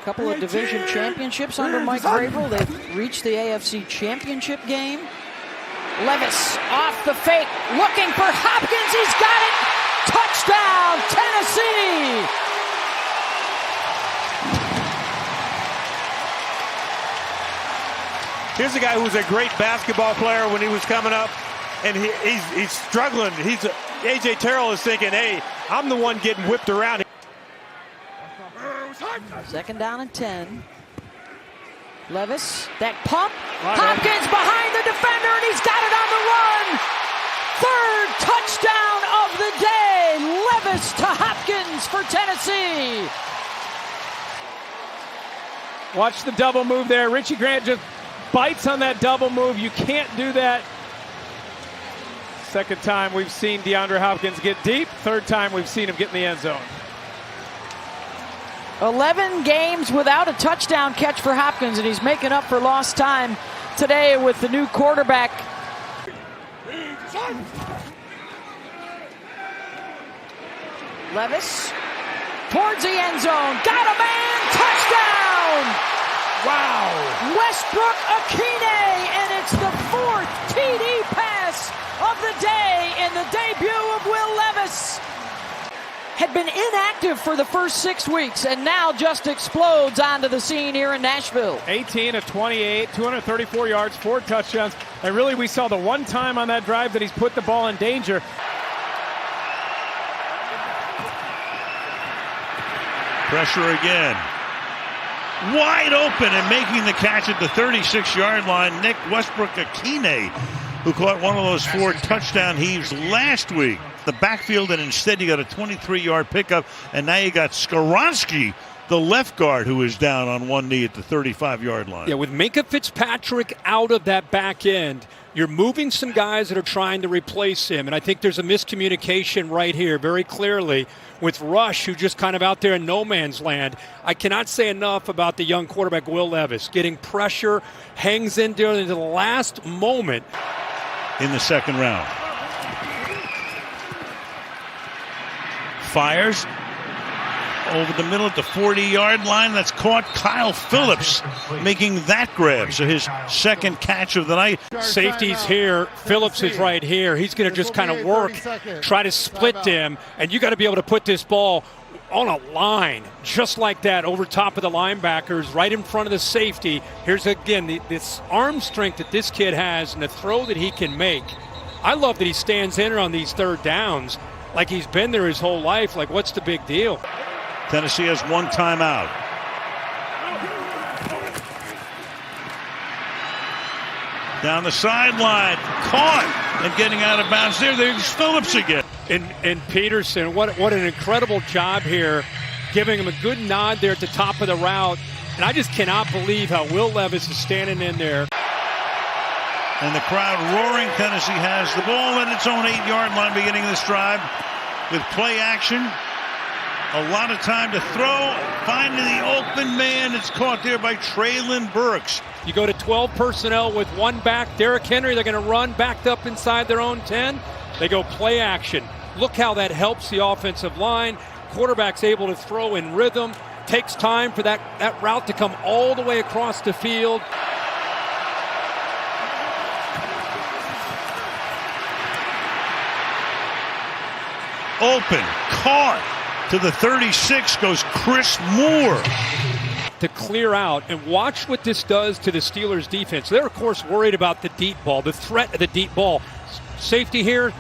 couple of division championships under Mike Vrabel. They've reached the AFC Championship game. Levis off the fake, looking for Hopkins. He's got it. Touchdown, Tennessee. Here's a guy who was a great basketball player when he was coming up, and he's struggling. A.J. Terrell is thinking, hey, I'm the one getting whipped around. Second down and 10. Levis, that pump. Hopkins behind the defender, and he's got it on the run. Third touchdown of the day. Levis to Hopkins for Tennessee. Watch the double move there. Richie Grant just bites on that double move. You can't do that. Second time we've seen DeAndre Hopkins get deep. Third time we've seen him get in the end zone. 11 games without a touchdown catch for Hopkins, and he's making up for lost time today with the new quarterback. Levis towards the end zone. Got a man. Touchdown! Wow. Westbrook Akine, and it's the fourth TD pass of the day in the debut of Will Levis. Had been inactive for the first 6 weeks and now just explodes onto the scene here in Nashville. 18 of 28, 234 yards, 4 touchdowns. And really we saw the one time on that drive that he's put the ball in danger. Pressure again. Wide open and making the catch at the 36-yard line, Nick Westbrook-Akine, who caught one of those 4 touchdown heaves last week. The backfield, and instead you got a 23-yard pickup, and now you got Skoronski, the left guard, who is down on one knee at the 35-yard line. Yeah, with Minkah Fitzpatrick out of that back end, you're moving some guys that are trying to replace him, and I think there's a miscommunication right here very clearly with Rush, who just kind of out there in no man's land. I cannot say enough about the young quarterback Will Levis. Getting pressure, hangs in there into the last moment. In the second round. Fires over the middle at the 40-yard line. That's caught. Kyle Phillips making that grab. So his second catch of the night. Safety's here. Phillips is right here. He's going to just kind of work, try to split them. And you got to be able to put this ball on a line just like that over top of the linebackers, right in front of the safety. Here's again this arm strength that this kid has and the throw that he can make. I love that he stands in on these third downs like he's been there his whole life. Like, what's the big deal? Tennessee has one timeout. Down the sideline, caught and getting out of bounds there. There's Phillips again. And Peterson, what an incredible job here, giving him a good nod there at the top of the route. And I just cannot believe how Will Levis is standing in there. And the crowd roaring. Tennessee has the ball at its own 8-yard line beginning this drive with play action. A lot of time to throw. Finding the open man. It's caught there by Traylon Burks. You go to 12 personnel with one back. Derrick Henry, they're going to run backed up inside their own 10. They go play action. Look how that helps the offensive line. Quarterback's able to throw in rhythm. Takes time for that route to come all the way across the field. Open, caught. To the 36 goes Chris Moore. To clear out, and watch what this does to the Steelers defense. They're, of course, worried about the deep ball, the threat of the deep ball. Safety here,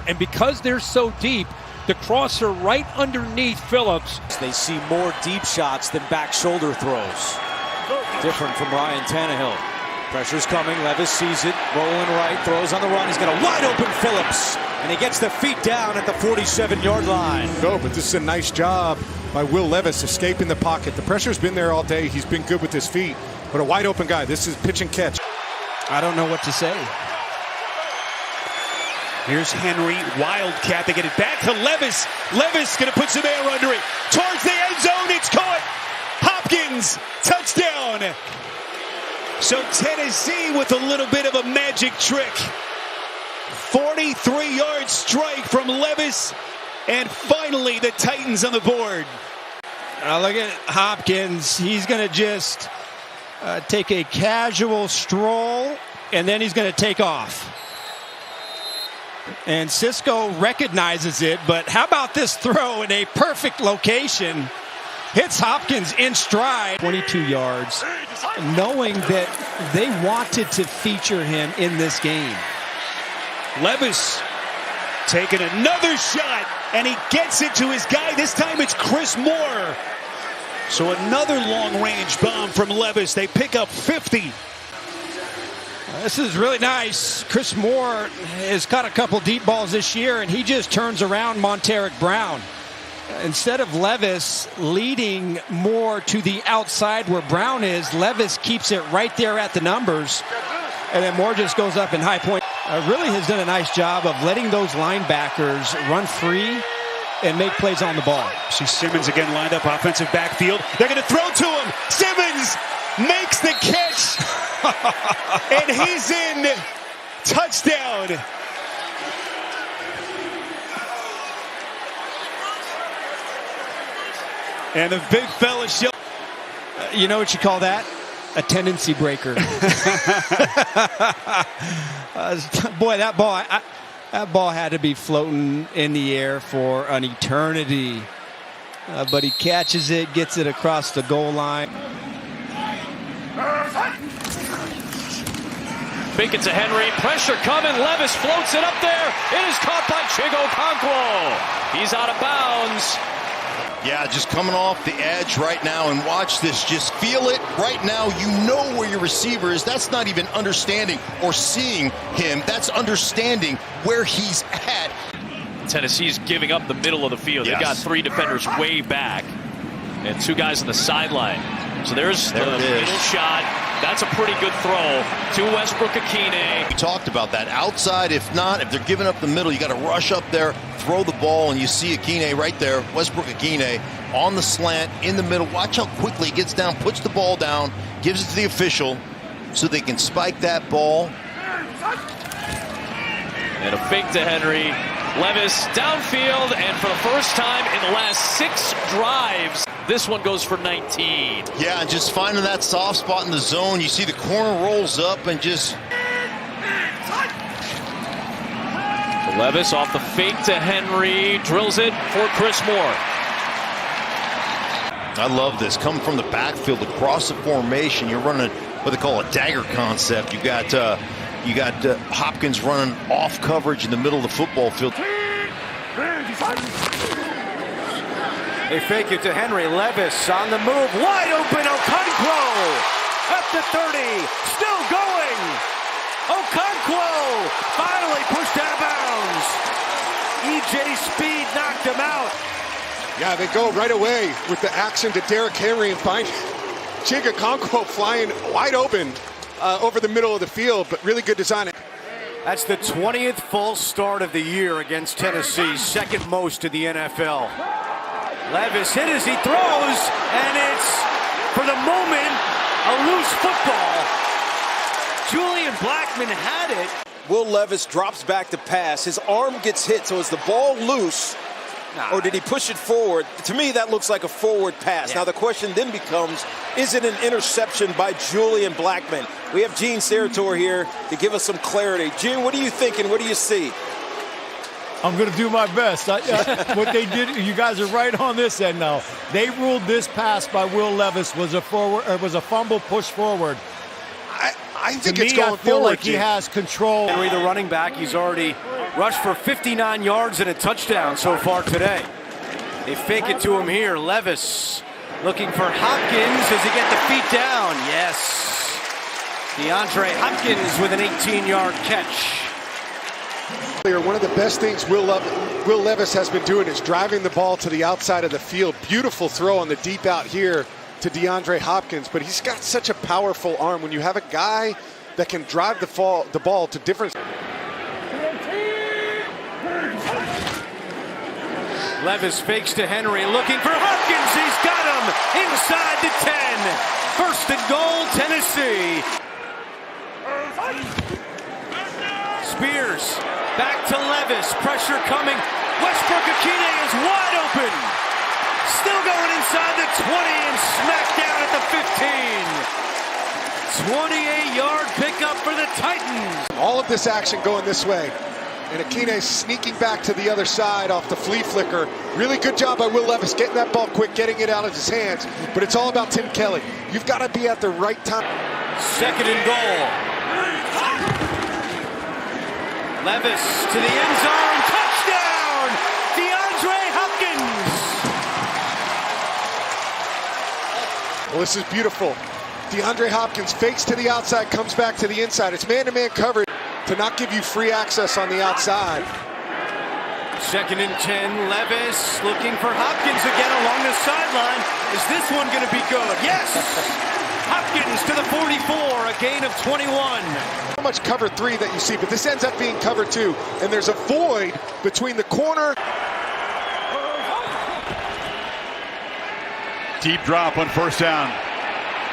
and because they're so deep, the crosser right underneath Phillips. They see more deep shots than back shoulder throws. Different from Ryan Tannehill. Pressure's coming, Levis sees it, rolling right, throws on the run. He's got a wide open Phillips, and he gets the feet down at the 47-yard line. No, but this is a nice job by Will Levis escaping the pocket. The pressure's been there all day. He's been good with his feet, but a wide open guy. This is pitch and catch. I don't know what to say. Here's Henry, wildcat. They get it back to Levis. Levis going to put some air under it. Towards the end zone, it's caught. Hopkins, touchdown. So Tennessee with a little bit of a magic trick. 43-yard strike from Levis, and finally the Titans on the board. Look at Hopkins. He's going to just take a casual stroll, and then he's going to take off. And Cisco recognizes it, but how about this throw in a perfect location? Hits Hopkins in stride. 22 yards, knowing that they wanted to feature him in this game. Levis taking another shot, and he gets it to his guy. This time it's Chris Moore. So another long-range bomb from Levis. They pick up 50. This is really nice. Chris Moore has caught a couple deep balls this year, and he just turns around Monteric Brown. Instead of Levis leading more to the outside where Brown is, Levis keeps it right there at the numbers, and then Moore just goes up in high point. Really has done a nice job of letting those linebackers run free and make plays on the ball. See Simmons again lined up offensive backfield. They're going to throw to him. Simmons makes the catch, and he's in. Touchdown. And the big fella show. You know what you call that? A tendency breaker. Boy, that ball had to be floating in the air for an eternity. But he catches it, gets it across the goal line. Fake it to Henry. Pressure coming. Levis floats it up there. It is caught by Chigo Okonkwo. He's out of bounds. Yeah, just coming off the edge right now, and watch this. Just feel it right now. You know where your receiver is. That's not even understanding or seeing him. That's understanding where he's at. Tennessee's giving up the middle of the field. Yes. They've got three defenders way back and two guys on the sideline. So there's the middle shot. That's a pretty good throw to Westbrook-Akine. We talked about that. Outside, if not, if they're giving up the middle, you got to rush up there, throw the ball, and you see Akine right there, Westbrook-Akine on the slant in the middle. Watch how quickly he gets down, puts the ball down, gives it to the official so they can spike that ball. And a fake to Henry. Levis downfield, and for the first time in the last 6 drives, this one goes for 19. Yeah, and just finding that soft spot in the zone. You see the corner rolls up and just... Levis off the fake to Henry, drills it for Chris Moore. I love this. Coming from the backfield across the formation, you're running what they call a dagger concept. You got Hopkins running off coverage in the middle of the football field. They fake it to Henry. Levis on the move. Wide open. Okonkwo at the 30. Still going. Okonkwo finally pushed out of bounds. EJ Speed knocked him out. Yeah, they go right away with the action to Derrick Henry and find Chigo Okonkwo flying wide open over the middle of the field, but really good design. That's the 20th false start of the year against Tennessee, second most in the NFL. Levis hit as he throws, and it's, for the moment, a loose football. Julian Blackmon had it. Will Levis drops back to pass. His arm gets hit, so is the ball loose? Or did he push it forward? To me, that looks like a forward pass. Now, the question then becomes, is it an interception by Julian Blackmon? We have Gene Sarator here to give us some clarity. Gene, what are you thinking? What do you see? I'm going to do my best. What they did, you guys are right on this end now. They ruled this pass by Will Levis was a fumble push forward. I think to it's me, going I feel forward. like he has control. Henry, the running back, he's already rushed for 59 yards and a touchdown so far today. They fake it to him here. Levis looking for Hopkins. Does he get the feet down? Yes. DeAndre Hopkins with an 18-yard catch. One of the best things Will Levis has been doing is driving the ball to the outside of the field. Beautiful throw on the deep out here to DeAndre Hopkins, but he's got such a powerful arm. When you have a guy that can drive the ball to different... Levis fakes to Henry, looking for Hopkins. He's got him inside the 10. First and goal, Tennessee. Spears back to Levis. Pressure coming. Westbrook-Akine is wide open. Still going inside the and smacked down at the 15. 28-yard pickup for the Titans. All of this action going this way. And Akine sneaking back to the other side off the flea flicker. Really good job by Will Levis getting that ball quick, getting it out of his hands. But it's all about Tim Kelly. You've got to be at the right time. Second and goal. Levis to the end zone. Touchdown! DeAndre Hopkins! Well, this is beautiful. DeAndre Hopkins fakes to the outside, comes back to the inside. It's man-to-man coverage to not give you free access on the outside. Second and 10, Levis looking for Hopkins again along the sideline. Is this one going to be good? Yes! Hopkins to the 44, a gain of 21. So much cover 3 that you see, but this ends up being cover 2, and there's a void between the corner. Deep drop on first down.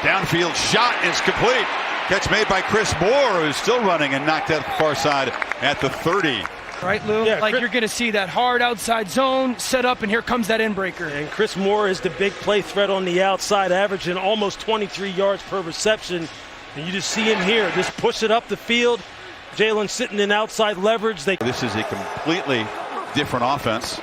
Downfield shot is complete. Catch made by Chris Moore, who's still running and knocked out the far side at the 30. Right, Lou? Yeah, like you're going to see that hard outside zone set up, and here comes that inbreaker. And Chris Moore is the big play threat on the outside, averaging almost 23 yards per reception. And you just see him here, just push it up the field. Jalen sitting in outside leverage. This is a completely different offense.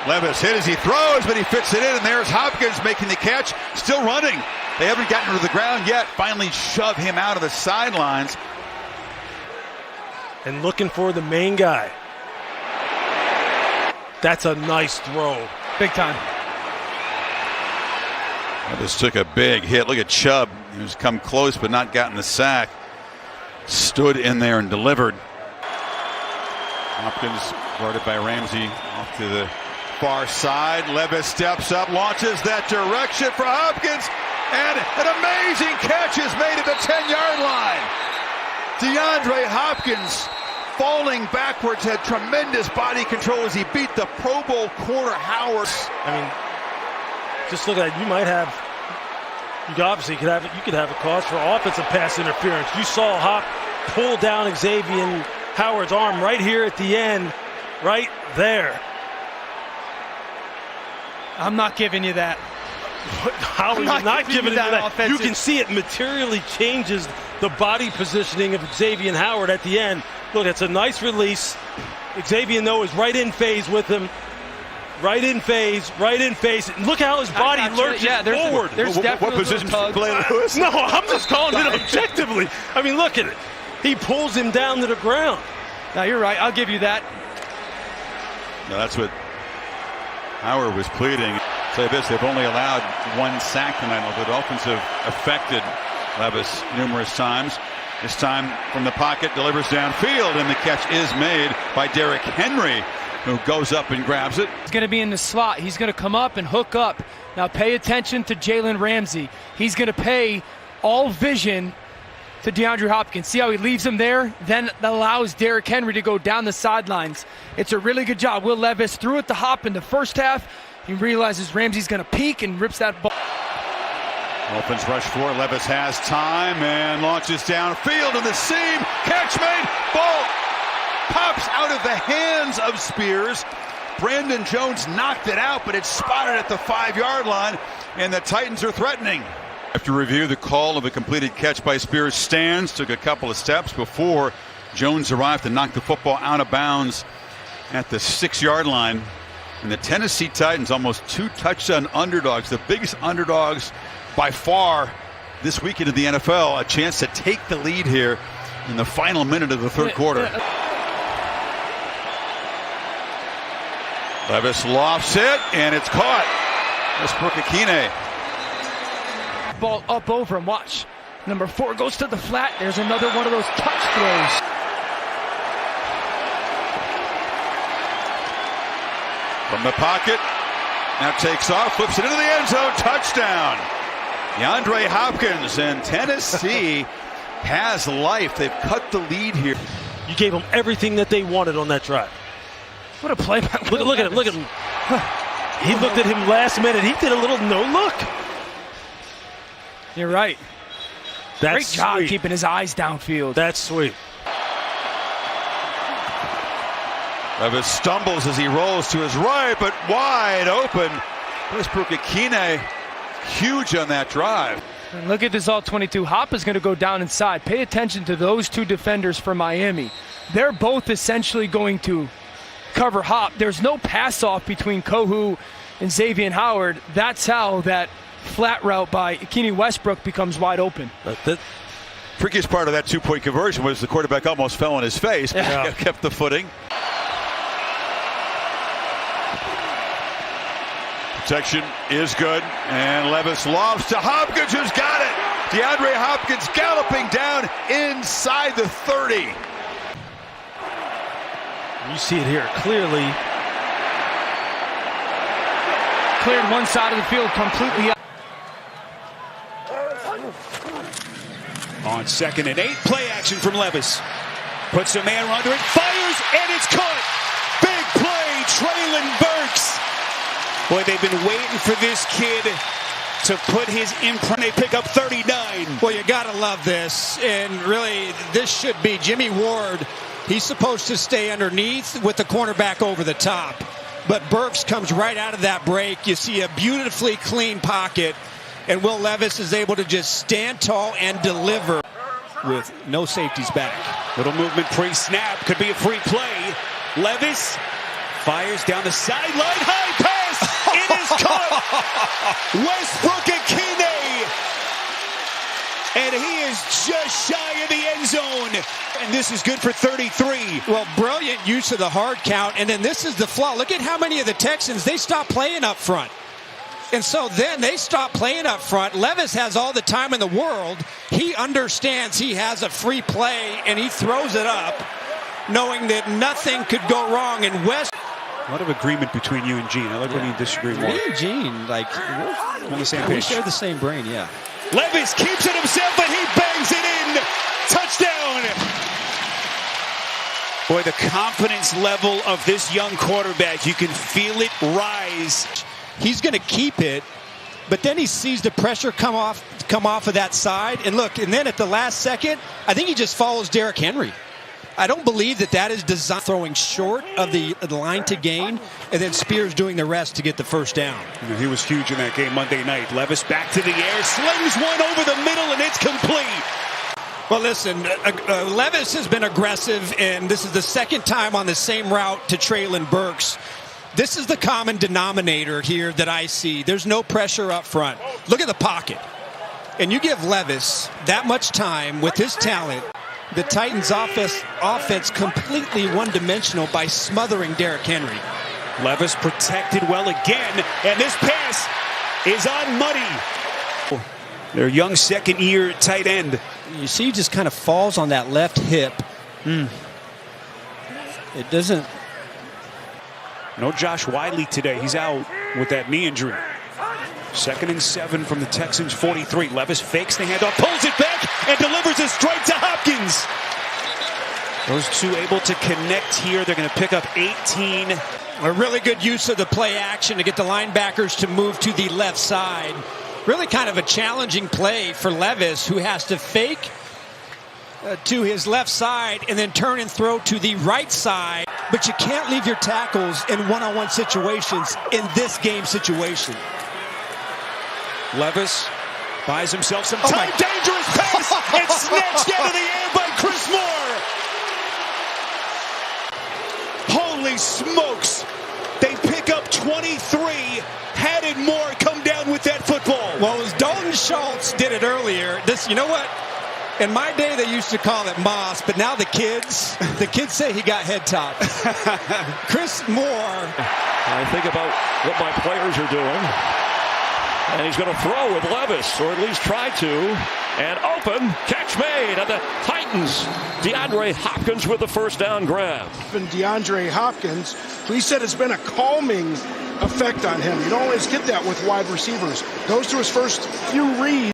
Levis hit as he throws, but he fits it in, and there's Hopkins making the catch, still running. They haven't gotten to the ground yet. Finally shove him out of the sidelines. And looking for the main guy. That's a nice throw. Big time. Levis took a big hit. Look at Chubb, who's come close but not gotten the sack. Stood in there and delivered. Hopkins guarded by Ramsey off to the far side. Levis steps up, launches that direction for Hopkins, and an amazing catch is made at the 10-yard line. DeAndre Hopkins, falling backwards, had tremendous body control as he beat the Pro Bowl corner Howard. I mean, just look at it. You obviously could have a cause for offensive pass interference. You saw Hop pull down Xavier Howard's arm right here at the end, right there. I'm not giving you that. How are you not giving it that? You can see it materially changes the body positioning of Xavier Howard at the end. Look, it's a nice release. Xavier, though, is right in phase with him. Right in phase. And look how his body lurches forward. What position play, Lewis? No, I'm just calling it objectively. I mean, look at it. He pulls him down to the ground. Now, you're right. I'll give you that. No, that's what Howard was pleading. Say this, they've only allowed 1 sack tonight. The Dolphins have affected Levis numerous times. This time from the pocket, delivers downfield, and the catch is made by Derrick Henry, who goes up and grabs it. He's going to be in the slot. He's going to come up and hook up. Now pay attention to Jalen Ramsey. He's going to pay all vision to DeAndre Hopkins. See how he leaves him there? Then allows Derrick Henry to go down the sidelines. It's a really good job. Will Levis threw it to Hop in the first half. He realizes Ramsey's going to peek and rips that ball. Dolphins rush forward. Levis has time and launches downfield in the seam. Catch made. Ball pops out of the hands of Spears. Brandon Jones knocked it out, but it's spotted at the 5-yard line, and the Titans are threatening. After review, the call of a completed catch by Spears stands. Took a couple of steps before Jones arrived to knock the football out of bounds at the 6-yard line. And the Tennessee Titans, almost 2 touchdown underdogs, the biggest underdogs by far this weekend in the NFL, a chance to take the lead here in the final minute of the third quarter. Levis lofts it, and it's caught. Westbrook-Akine. Ball up over him. Watch. Number 4 goes to the flat. There's another one of those touch throws. From the pocket, now takes off, flips it into the end zone, touchdown. DeAndre Hopkins, and Tennessee has life. They've cut the lead here. You gave them everything that they wanted on that drive. What a play. Look at him. He looked at him last minute. He did a little no-look. You're right. That's great job sweet. Keeping his eyes downfield. That's sweet. Levis stumbles as he rolls to his right, but wide open Westbrook-Akine, huge on that drive. And look at this all-22. Hop is going to go down inside. Pay attention to those two defenders for Miami. They're both essentially going to cover Hop. There's no pass-off between Kohu and Xavier Howard. That's how that flat route by Akine Westbrook becomes wide open. The trickiest part of that two-point conversion was the quarterback almost fell on his face, but Yeah. kept the footing. Protection is good, and Levis lobs to Hopkins, who's got it. DeAndre Hopkins galloping down inside the 30. You see it here clearly. Cleared one side of the field completely up. On 2nd and 8, play action from Levis. Puts a man under it, fires, and it's caught. Big play, Treylon Burks. Boy, they've been waiting for this kid to put his imprint. They pick up 39. Well, you got to love this. And really, this should be Jimmy Ward. He's supposed to stay underneath with the cornerback over the top. But Burks comes right out of that break. You see a beautifully clean pocket. And Will Levis is able to just stand tall and deliver with no safeties back. Little movement pre-snap. Could be a free play. Levis fires down the sideline. High pass. It is caught. Westbrook-Akine. And he is just shy of the end zone. And this is good for 33. Well, brilliant use of the hard count. And then this is the flaw. Look at how many of the Texans, they stopped playing up front. And so then they stop playing up front. Levis has all the time in the world. He understands he has a free play, and he throws it up, knowing that nothing could go wrong. And West. A lot of agreement between you and Gene. I like when you disagree more. Me and Gene, like, we're on the same we page. share the same brain, yeah. Levis keeps it himself, and he bangs it in. Touchdown. Boy, the confidence level of this young quarterback, you can feel it rise. He's going to keep it, but then he sees the pressure come off of that side. And look, and then at the last second, I think he just follows Derrick Henry. I don't believe that is designed throwing short of the line to gain, and then Spears doing the rest to get the first down. He was huge in that game Monday night. Levis back to the air, slings one over the middle, and it's complete. Well, listen, Levis has been aggressive, and this is the second time on the same route to Treylon Burks. This is the common denominator here that I see. There's no pressure up front. Look at the pocket. And you give Levis that much time with his talent. The Titans offense completely one-dimensional by smothering Derrick Henry. Levis protected well again, and this pass is on money. Their young second-year tight end. You see he just kind of falls on that left hip. It doesn't... No Josh Wiley today. He's out with that knee injury. 2nd and 7 from the Texans 43. Levis fakes the handoff, pulls it back, and delivers it straight to Hopkins. Those two able to connect here. They're going to pick up 18. A really good use of the play action to get the linebackers to move to the left side. Really kind of a challenging play for Levis, who has to fake to his left side and then turn and throw to the right side. But you can't leave your tackles in one-on-one situations in this game situation. Levis buys himself some time. Dangerous pass. It's snatched out of the air by Chris Moore. Holy smokes. They pick up 23. Had it Moore come down with that football. Well, as Dalton Schultz did it earlier, you know what? In my day, they used to call it Moss, but now the kids say he got head top. Chris Moore. I think about what my players are doing. And he's going to throw with Levis, or at least try to. And open, catch made, and the Titans, DeAndre Hopkins with the first down grab. And DeAndre Hopkins, he said it's been a calming effect on him. You don't always get that with wide receivers. Goes to his first few reads.